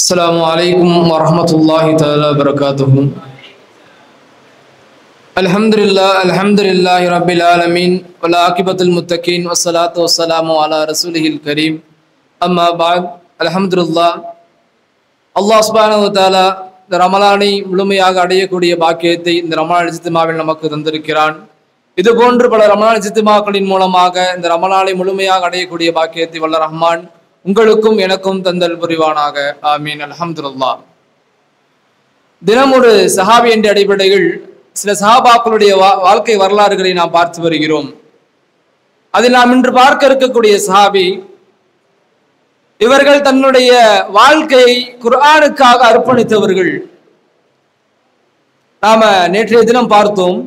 السلام عليكم ورحمة الله تعالى وبركاته. الحمد لله رب العالمين والعاقبة المتقين والصلاة والسلام على رسوله الكريم. أما بعد الحمد لله. அல்லாஹ் சுப்ஹானஹு வ தஆலா இந்த ரமலானை முழுமையாக அடையக்கூடிய பாக்கியத்தை இந்த ரமலான் இஜ்திமாவில் நமக்கு தந்திருக்கிறான். இது போன்று பல ரமலான் இஜ்திமாக்களின் மூலமாக இந்த ரமலானை முழுமையாக அடையக்கூடிய பாக்கியத்தை வல்ல ரஹ்மான் உங்களுக்கும் எனக்கும் தந்தல் புரிவானாக. ஆமீன். அல்ஹம்துலில்லாஹ். தினம் ஒரு சஹாபி என்ற அடிப்படையில் சில சஹாபாக்களுடைய வாழ்க்கை வரலாறுகளை நாம் பார்த்து வருகிறோம். அதில் நாம் இன்று பார்க்க இருக்கக்கூடிய சஹாபி, இவர்கள் தன்னுடைய வாழ்க்கையை குர்ஆனுக்காக அர்ப்பணித்தவர்கள். நாம நேற்றைய தினம் பார்த்தோம்,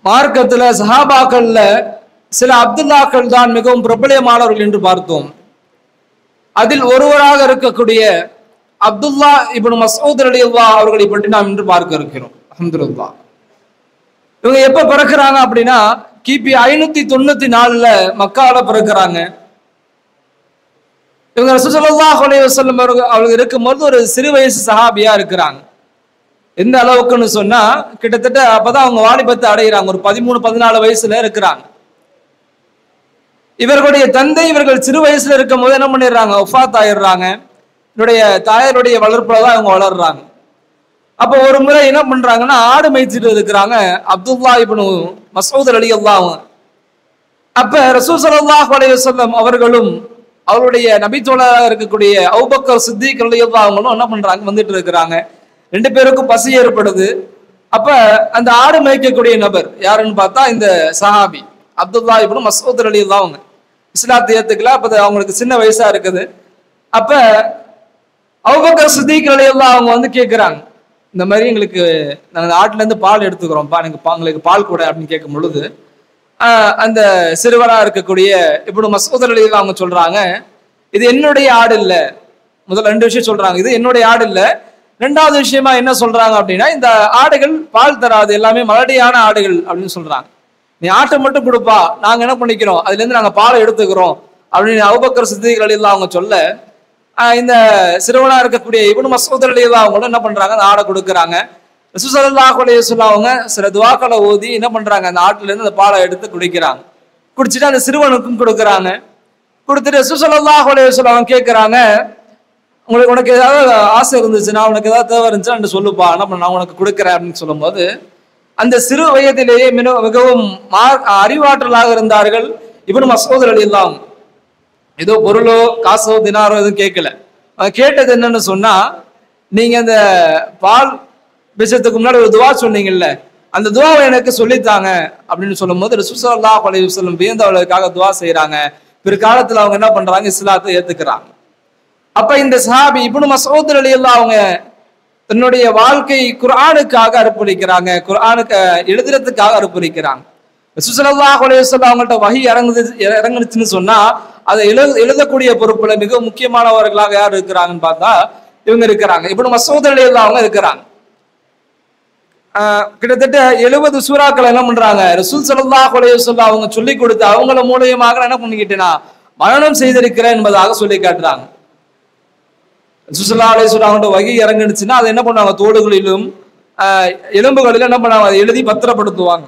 மார்க்கத்துல சஹாபாக்கள்ல சில அப்துல்லாக்கள் தான் மிகவும் பிரபலமானவர்கள் என்று பார்த்தோம். அதில் ஒருவராக இருக்கக்கூடிய அப்துல்லா இப்னு மஸ்ஊத் ரலியல்லாஹு அவர்களை பற்றி நாம் இன்று பார்க்க இருக்கிறோம். அல்ஹம்துலில்லாஹ். இவங்க எப்ப பிறக்கிறாங்க அப்படின்னா கிபி 594 மக்கால பிறக்கிறாங்க. இவங்க ரசூல் ஸல்லல்லாஹு அலைஹி வஸல்லம் அவர்கள் இருக்கும்போது ஒரு சிறு வயசு சஹாபியா இருக்கிறாங்க. எந்த அளவுக்குன்னு சொன்னா கிட்டத்தட்ட அப்பதான் அவங்க வாலிபத்தை அடைகிறாங்க. ஒரு 13-14 வயசுல இருக்கிறாங்க. இவர்களுடைய தந்தை இவர்கள் சிறு வயசுல இருக்கும் போது என்ன பண்ணிடுறாங்க, வஃபாத் ஆயிடுறாங்க. என்னுடைய தாயாருடைய வளர்ப்புல தான் இவங்க வளர்றாங்க. அப்போ ஒரு முறை என்ன பண்றாங்கன்னா, ஆடு மேய்ச்சிட்டு இருக்கிறாங்க அப்துல்லா இப்னு மஸ்ஊத் ரலியல்லாஹு. அப்ப ரசூல் ஸல்லல்லாஹு அலைஹி வஸல்லம் அவர்களும் அவருடைய நபித்தோழராக இருக்கக்கூடிய அபூபக்கர் சித்திக் ரலியல்லாஹு அவங்களும் என்ன பண்றாங்க, வந்துட்டு இருக்கிறாங்க. ரெண்டு பேருக்கும் பசி ஏற்படுது. அப்ப அந்த ஆடு மேய்க்கக்கூடிய நபர் யாருன்னு பார்த்தா இந்த சஹாபி அப்துல்லா இப்னு மஸ்ஊத் ரலியல்லாஹு அவங்க இஸ்லாத்தை ஏத்துக்கல. அப்ப அவங்களுக்கு சின்ன வயசா இருக்குது. அப்ப அபூபக்கர் சித்திக் ரலியல்லாஹு அவங்க வந்து கேட்கிறாங்க, இந்த மாதிரி எங்களுக்கு நாங்கள் ஆட்டுல இருந்து பால் எடுத்துக்கிறோம்ப்பா, எங்களுக்கு பால் கூட அப்படின்னு கேட்கும் பொழுது அந்த சிறுவரா இருக்கக்கூடிய இப்னு மஸ்ஊத் ரலியல்லாஹு அவங்க சொல்றாங்க, இது என்னுடைய ஆடு இல்ல. முதல் 2 விஷயம் சொல்றாங்க, இது என்னுடைய ஆடு இல்ல. 2வது விஷயமா என்ன சொல்றாங்க அப்படின்னா, இந்த ஆடுகள் பால் தராது, எல்லாமே மலடியான ஆடுகள் அப்படின்னு சொல்றாங்க. நீ ஆட்டை மட்டும் கொடுப்பா, நாங்க என்ன பண்ணிக்கிறோம், அதுல இருந்து நாங்க பாலை எடுத்துக்கிறோம் அப்படின்னு அபூபக்கர் சித்திக் ரலியல்லாஹு அவங்க சொல்ல, இந்த சிறுவனா இருக்கக்கூடிய இப்னு மஸ்ஊத் ரலியல்லாஹு அவங்க என்ன பண்றாங்க, அந்த ஆடை கொடுக்குறாங்க. ரசூல் ஸல்லல்லாஹு அலைஹி வஸல்லம் அவங்க சில துஆக்களை ஓதி என்ன பண்றாங்க, அந்த ஆட்டுல இருந்து அந்த பாலை எடுத்து குடிக்கிறாங்க. குடிச்சிட்டு அந்த சிறுவனுக்கும் கொடுக்குறாங்க. கொடுத்துட்டு ரசூல் ஸல்லல்லாஹு அலைஹி வஸல்லம் அவங்க கேட்கிறாங்க, உனக்கு ஏதாவது ஆசை இருந்துச்சுன்னா, உனக்கு ஏதாவது தேவை இருந்துச்சுன்னா சொல்லுப்பா, என்ன பண்ண நான் உனக்கு கொடுக்குறேன் அப்படின்னு சொல்லும் போது, அந்த சிறு வயதிலேயே மிகவும் அறிவாற்றலாக இருந்தார்கள் இப்னு மஸ்ஊத் ரலியல்லாஹு. ஏதோ பொருளோ காசோ தினாரோ எதுவும் கேட்கல. கேட்டது என்னன்னு சொன்னா, நீங்க அந்த பால் விஷயத்துக்கு முன்னாடி ஒரு துவா சொன்னீங்கல்ல, அந்த துவாவை எனக்கு சொல்லித்தாங்க அப்படின்னு சொல்லும் போது ரசூல் ஸல்லல்லாஹு அலைஹி வஸல்லம் வியந்தவர்களுக்காக துவா செய்யறாங்க. பிற்காலத்துல அவங்க என்ன பண்றாங்க, இஸ்லாத்தை ஏத்துக்கிறாங்க. அப்ப இந்த சஹாபி இப்னு மஸ்ஊத் ரலியல்லாஹு அவங்க தன்னுடைய வாழ்க்கை குர்ஆனுக்காக அர்ப்பணிக்கிறாங்க, குர்ஆனுக்கு எழுதுறதுக்காக அர்ப்பணிக்கிறாங்க. ரசூல் ஸல்லல்லாஹு அலைஹி வஸல்லம் அவங்கள்ட்ட வஹி இறங்குச்சுன்னு சொன்னா அதை எழுதக்கூடிய பொறுப்புல மிக முக்கியமானவர்களாக யார் இருக்கிறாங்கன்னு பார்த்தா இவங்க இருக்கிறாங்க, இப்னு மஸ்ஊத் ரலியல்லாஹு அவங்க இருக்கிறாங்க. கிட்டத்தட்ட 70 சூறாக்கள் என்ன பண்றாங்க, ரசூல் ஸல்லல்லாஹு அலைஹி வஸல்லம் அவங்க சொல்லி கொடுத்து அவங்கள மூலியமாக என்ன பண்ணிக்கிட்டேன்னா மனனம் செய்திருக்கிறேன் என்பதாக சொல்லி காட்டுறாங்க. ரசூல் ஸல்லல்லாஹு அலைஹி வஸல்லம் அவங்கள்ட்ட வஹி இறங்குச்சுன்னா அதை என்ன பண்ணுவாங்க, தோடுகளிலும் எலும்புகளிலும் என்ன பண்ணுவாங்க, அதை எழுதி பத்திரப்படுத்துவாங்க.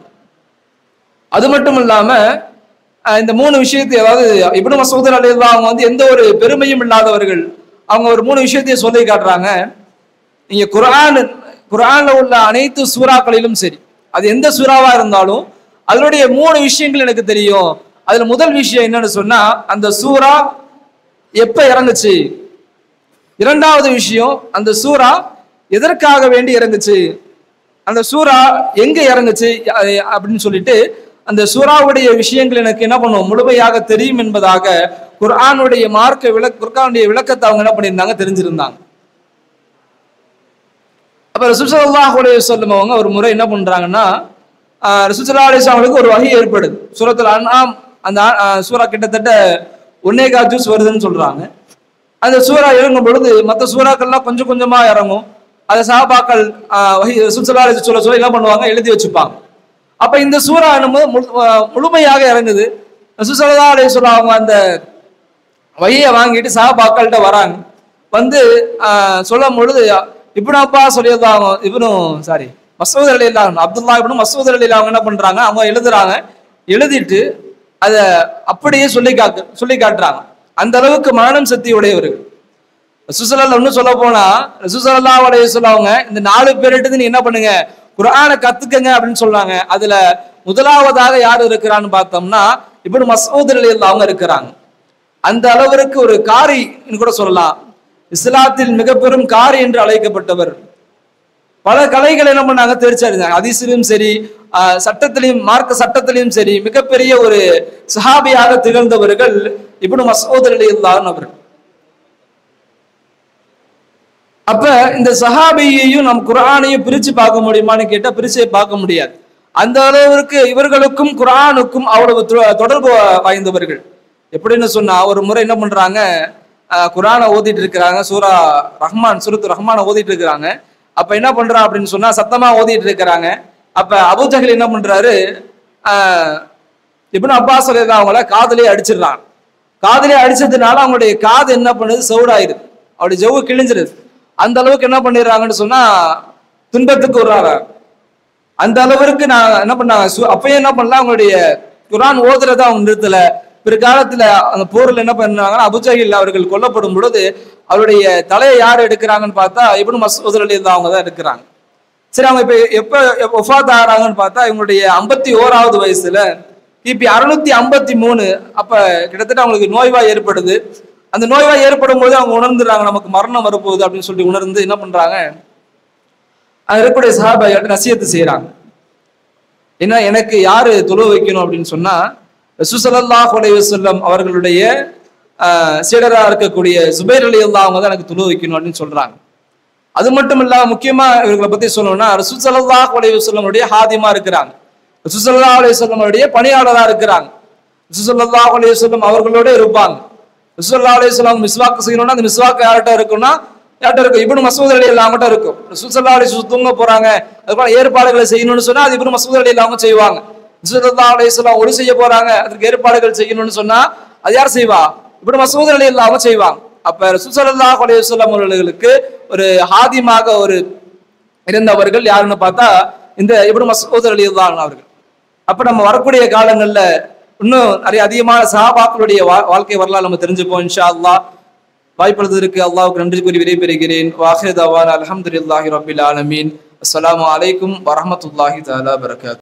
அது மட்டும் இல்லாம இந்த 3 விஷயத்தை, அதாவது இப்னு மஸ்ஊத் ரலியல்லாஹு அவங்க வந்து எந்த ஒரு பெருமையும் இல்லாதவர்கள், அவங்க ஒரு 3 விஷயத்தையும் சொல்லி காட்டுறாங்க. நீங்க குர்ஆன்ல உள்ள அனைத்து சூறாக்களிலும் சரி, அது எந்த சூறாவா இருந்தாலும் அதனுடைய 3 விஷயங்கள் எனக்கு தெரியும். அதுல முதல் விஷயம் என்னன்னு சொன்னா, அந்த சூறா எப்ப இறங்குச்சு. 2வது விஷயம், அந்த சூறா எதற்காக வேண்டி இறங்குச்சு, அந்த சூறா எங்க இறங்குச்சு அப்படின்னு சொல்லிட்டு அந்த சூறாவுடைய விஷயங்கள் எனக்கு என்ன பண்ணுவோம், முழுமையாக தெரியும் என்பதாக குர்ஆனுடைய குர்ஆனுடைய விளக்கத்தை அவங்க என்ன பண்ணியிருந்தாங்க, தெரிஞ்சிருந்தாங்க. அப்ப ரசூல் ஸல்லல்லாஹு அலைஹி வஸல்லம் அவங்க ஒரு முறை என்ன பண்றாங்கன்னா, ரசூல் ஸல்லல்லாஹு அலைஹி வஸல்லம் அவங்களுக்கு ஒரு வஹி ஏற்படுது. சூரத்துல் அன்ஆம் அந்த சூறா கிட்டத்தட்ட 1.25 ஜூஸ் வருதுன்னு சொல்றாங்க. அந்த சூறா இறங்கும் பொழுது மற்ற சூறாக்கள்லாம் கொஞ்சம் கொஞ்சமா இறங்கும். அதை சஹாபாக்கள் ரசூல் ஸல்லல்லாஹு அலைஹி வஸல்லம் சொல்ல என்ன பண்ணுவாங்க, எழுதி வச்சுப்பாங்க. அப்ப இந்த சூறா முழுமையாக இறங்குது. ரசூல் ஸல்லல்லாஹு அலைஹி வஸல்லம் அவங்க அந்த வழியை வாங்கிட்டு சஹாபாக்கள்கிட்ட வராங்க. வந்து சொல்லும் பொழுது இப்னு அப்பாஸ் ரலியல்லாஹு மஸ்ஊத் ரலியல்லாஹு அன்ஹு, அப்துல்லாஹ் இப்னு மஸ்ஊத் ரலியல்லாஹு அன்ஹு என்ன பண்றாங்க, அவங்க எழுதுறாங்க. எழுதிட்டு அதை அப்படியே சொல்லி காட்டுறாங்க. அந்த அளவுக்கு மரணம் சக்தி உடையவர்கள். ரசூல் ஸல்லல்லாஹு இன்னும் சொல்ல போனா ரசூல் ஸல்லல்லாஹு அலைஹி வஸல்லம் அவங்க இந்த 4 பேர்கிட்ட நீங்க என்ன பண்ணுங்க, குர்ஆனை கத்துக்கங்க அப்படின்னு சொல்றாங்க. அதுல முதலாவதாக யார் இருக்கிறான்னு பார்த்தோம்னா இப்னு மஸ்ஊத் ரலியல்லாஹு அவங்க இருக்கிறாங்க. அந்த அளவிற்கு ஒரு காரி கூட சொல்லலாம். இஸ்லாத்தில் மிக பெரும் காரி என்று அழைக்கப்பட்டவர். பல கலைகள் என்ன பண்ணாங்க, தேர்ச்சி அடைந்தாங்க. ஹதீஸிலும் சரி, சட்டத்திலையும், மார்க்க சட்டத்திலையும் சரி மிகப்பெரிய ஒரு சஹாபியாக திகழ்ந்தவர்கள் இப்னு மஸ்ஊத் ரலியல்லாஹு அவர்கள். அப்ப இந்த சஹாபியையும் நம் குர்ஆனையும் பிரிச்சு பார்க்க முடியுமான்னு கேட்டா பிரிச்சே பார்க்க முடியாது. அந்த அளவிற்கு இவர்களுக்கும் குர்ஆனுக்கும் அவ்வளவு தொடர்பு வாய்ந்தவர்கள். எப்படின்னு சொன்னா, ஒரு முறை என்ன பண்றாங்க, குர்ஆனை ஓதிட்டு இருக்கிறாங்க, சூரத்து ரஹ்மானை ஓதிட்டு இருக்கிறாங்க. அப்ப என்ன பண்றா அப்படின்னு சொன்னா, சத்தமா ஓதிட்டு இருக்கிறாங்க. அப்ப அபூ ஜஹல் என்ன பண்றாரு, இப்னு அப்பாஸ் ரலியல்லாஹு அவங்கள காதுலயே அடிச்சிடுறாங்க. காதுலயே அடிச்சதுனால அவங்களுடைய காது என்ன பண்ணுது, சவுடாயிருது, அவருடைய ஜவ்வு கிழிஞ்சிருது. அந்த அளவுக்கு என்ன பண்ணிடுறாங்கன்னு சொன்னா துன்பத்துக்கு வர்றாங்க. அந்த அளவிற்கு நான் என்ன பண்ணாங்க, அப்பயும் என்ன பண்ணலாம், அவங்களுடைய குர்ஆன் ஓதுறத அவங்க நிறுத்தல. பிற்காலத்துல அந்த போரில் என்ன பண்ணாங்கன்னா, அபூ ஜஹல் அவர்கள் கொல்லப்படும் பொழுது அவருடைய தலையை யார் எடுக்கிறாங்கன்னு பார்த்தா இப்னு மஸ்ஊத் ரலியல்லாஹு அவங்க தான் எடுக்கிறாங்க. சரி, அவங்க எப்ப வஃபாத் ஆகிறாங்கன்னு பார்த்தா இவங்களுடைய 51வது வயசுல கிபி 653. அப்ப கிட்டத்தட்ட அவங்களுக்கு நோய்வாய் ஏற்படுது. அந்த நோய்வாய் ஏற்படும் போது அவங்க உணர்ந்துறாங்க, நமக்கு மரணம் வரப்போகுது அப்படின்னு சொல்லி உணர்ந்து என்ன பண்றாங்க, அங்க இருக்கக்கூடிய சஹாபாக்கள் நசியத்து செய்யறாங்க. ஏன்னா எனக்கு யாரு தொழு வைக்கணும் அப்படின்னு சொன்னா ரசூல் ஸல்லல்லாஹு அலைஹி வஸல்லம் அவர்களுடைய சீடரா இருக்கக்கூடிய ஜுபைர் ரலியல்லாஹு அவங்க தான் எனக்கு தொழு வைக்கணும் அப்படின்னு சொல்றாங்க. அது மட்டும் இல்லாம முக்கியமா இவர்களை பத்தி சொல்லணும்னா ரசூல் ஸல்லல்லாஹு அலைஹி வஸல்லம் உடைய ஹாதிமா இருக்கிறாங்க, ரசூல் ஸல்லல்லாஹு அலைஹி வஸல்லம் உடைய பணியாளரா இருக்கிறாங்க. ரசூல் ஸல்லல்லாஹு அலைஹி வஸல்லம் அவர்களோட இருப்பாங்க. ரசூல் ஸல்லல்லாஹு அலைஹி வஸல்லம் மிஸ்வாக் செய்யணும்னா அந்த மிஸ்வாக் யார்கிட்ட இருக்கும்னா இப்னு மஸ்ஊத் ரலியல்லாஹு அவங்ககிட்ட இருக்கும். ரசூல் ஸல்லல்லாஹு அலைஹி வஸல்லம் தூங்க போறாங்க, அதுக்கான ஏற்பாடுகளை செய்யணும்னு சொன்னா அது இப்னு மஸ்ஊத் ரலியல்லாஹு அவங்க செய்வாங்க. ரசூல் ஸல்லல்லாஹு அலைஹி வஸல்லம் ஒளி செய்ய போறாங்க, அதுக்கு ஏற்பாடுகள் செய்யணும்னு சொன்னா அது யார் செய்வா, இப்னு மஸ்ஊத் ரலியல்லாஹு அவங்க செய்வாங்க. அப்ப ரசூல் ஸல்லல்லாஹு அலைஹி வஸல்லம் அவர்களுக்கு ஒரு ஹாதிமாக ஒரு இருந்தவர்கள் யாருன்னு பார்த்தா இந்த இப்னு மஸ்ஊத் ரலியல்லாஹு அவர்கள். அப்ப நம்ம வரக்கூடிய காலங்கள்ல இன்னும் நிறைய அதிகமான சஹாபாக்களுடைய வாழ்க்கை வரலாறு நம்ம தெரிஞ்சுப்போம் இன்ஷா அல்லாஹ். வாய்ப்பளித்ததற்கு அல்லாஹ்வுக்கு நன்றி கூறி விடைபெறுகிறேன். வாஹிரு தவானா அல்ஹம்துலில்லாஹி ரப்பில் ஆலமீன். அஸ்ஸலாமு அலைக்கும் வரஹ்மத்துல்லாஹி தஆலா வபரகாத்துஹு.